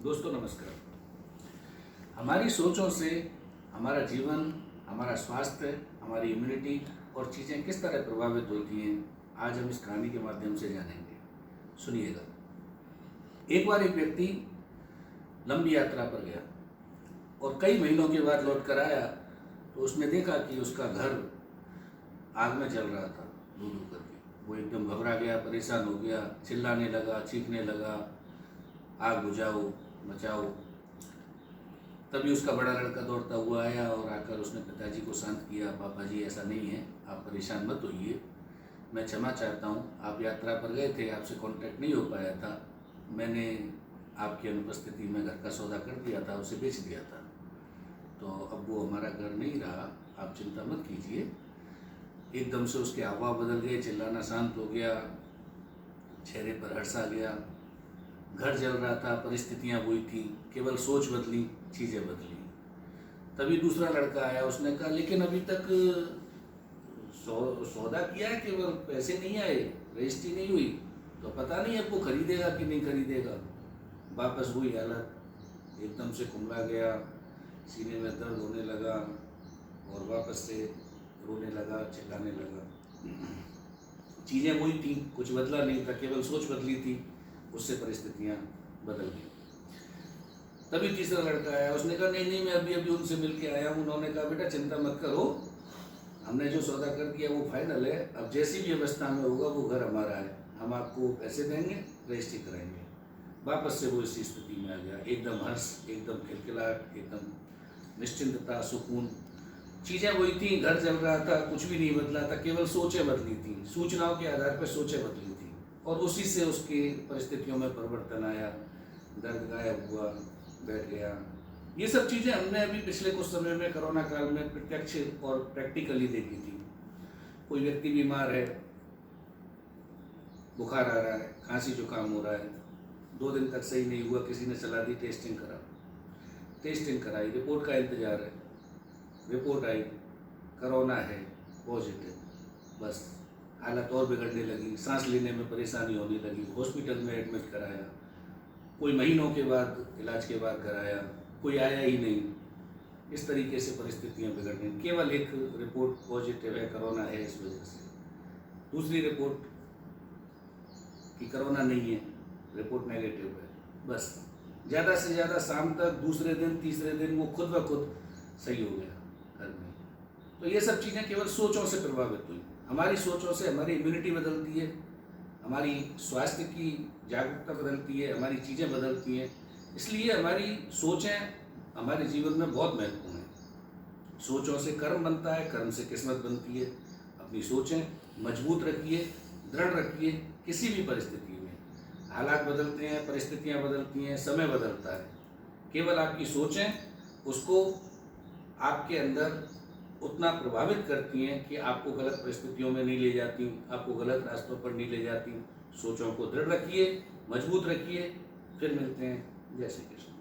दोस्तों नमस्कार। हमारी सोचों से हमारा जीवन, हमारा स्वास्थ्य, हमारी इम्यूनिटी और चीज़ें किस तरह प्रभावित होती हैं, आज हम इस कहानी के माध्यम से जानेंगे। सुनिएगा। एक बार एक व्यक्ति लंबी यात्रा पर गया और कई महीनों के बाद लौट कर आया तो उसने देखा कि उसका घर आग में जल रहा था, धू धू करके। वो एकदम घबरा गया, परेशान हो गया, चिल्लाने लगा, चीखने लगा, आग बुझाओ, बचाओ। तभी उसका बड़ा लड़का दौड़ता हुआ आया और आकर उसने पिताजी को शांत किया। पापा जी, ऐसा नहीं है, आप परेशान मत होइए, मैं क्षमा चाहता हूँ, आप यात्रा पर गए थे, आपसे कांटेक्ट नहीं हो पाया था, मैंने आपकी अनुपस्थिति में घर का सौदा कर दिया था, उसे बेच दिया था, तो अब वो हमारा घर नहीं रहा, आप चिंता मत कीजिए। एकदम से उसके हाव बदल गए, चिल्लाना शांत हो गया, चेहरे पर हर्ष आ गया। घर जल रहा था, परिस्थितियाँ वही थी, केवल सोच बदली, चीज़ें बदली। तभी दूसरा लड़का आया, उसने कहा लेकिन अभी तक सौदा किया है, केवल पैसे नहीं आए, रजिस्ट्री नहीं हुई, तो पता नहीं आपको खरीदेगा कि नहीं खरीदेगा। वापस वही हालत, एकदम से कुमला गया, सीने में दर्द होने लगा और वापस से रोने लगा, चिल्लाने लगा। चीज़ें वही थी, कुछ बदला नहीं था, केवल सोच बदली थी, उससे परिस्थितियाँ बदल गई। तभी तीसरा लड़का आया, उसने कहा नहीं नहीं, मैं अभी अभी उनसे मिल के आया हूँ। उन्होंने कहा बेटा चिंता मत करो, हमने जो सौदा कर दिया वो फाइनल है, अब जैसी भी अवस्था में होगा वो घर हमारा है, हम आपको पैसे देंगे, रजिस्ट्री कराएंगे। वापस से वो इसी स्थिति में आ गया, एकदम हर्ष, एकदम खिलखिलाहट, एकदम निश्चिंतता, सुकून। चीज़ें वही थी, घर जल रहा था, कुछ भी नहीं बदला था, केवल सोचें बदली थी, सूचनाओं के आधार पर सोचें बदली थी और उसी से उसकी परिस्थितियों में परिवर्तन आया, दर्द गायब हुआ, बैठ गया। ये सब चीज़ें हमने अभी पिछले कुछ समय में कोरोना काल में प्रत्यक्ष और प्रैक्टिकली देखी थी। कोई व्यक्ति बीमार है, बुखार आ रहा है, खांसी जुकाम हो रहा है, 2 दिन तक सही नहीं हुआ, किसी ने सलाह दी टेस्टिंग करा, टेस्टिंग कराई, रिपोर्ट का इंतजार है, रिपोर्ट आई, कोरोना है, पॉजिटिव। बस हालत और बिगड़ने लगी, सांस लेने में परेशानी होने लगी, हॉस्पिटल में एडमिट कराया, कोई महीनों के बाद इलाज के बाद घर आया, कोई आया ही नहीं। इस तरीके से परिस्थितियां बिगड़ गई। केवल एक रिपोर्ट पॉजिटिव है, कोरोना है, इस वजह से। दूसरी रिपोर्ट कि कोरोना नहीं है, रिपोर्ट नेगेटिव है। बस ज़्यादा से ज़्यादा शाम तक, दूसरे दिन, तीसरे दिन वो खुद ब खुद सही हो गया घर में। तो ये सब चीज़ें केवल सोचों से प्रभावित हुई। हमारी सोचों से हमारी इम्यूनिटी बदलती है, हमारी स्वास्थ्य की जागरूकता बदलती है, हमारी चीज़ें बदलती हैं। इसलिए हमारी सोचें हमारे जीवन में बहुत महत्वपूर्ण हैं। सोचों से कर्म बनता है, कर्म से किस्मत बनती है। अपनी सोचें मजबूत रखिए, दृढ़ रखिए। किसी भी परिस्थिति में हालात बदलते हैं, परिस्थितियाँ बदलती हैं, समय बदलता है, केवल आपकी सोचें उसको आपके अंदर उतना प्रभावित करती हैं कि आपको गलत परिस्थितियों में नहीं ले जाती, आपको गलत रास्तों पर नहीं ले जाती। सोचों को दृढ़ रखिए, मजबूत रखिए। फिर मिलते हैं। जय श्री कृष्ण।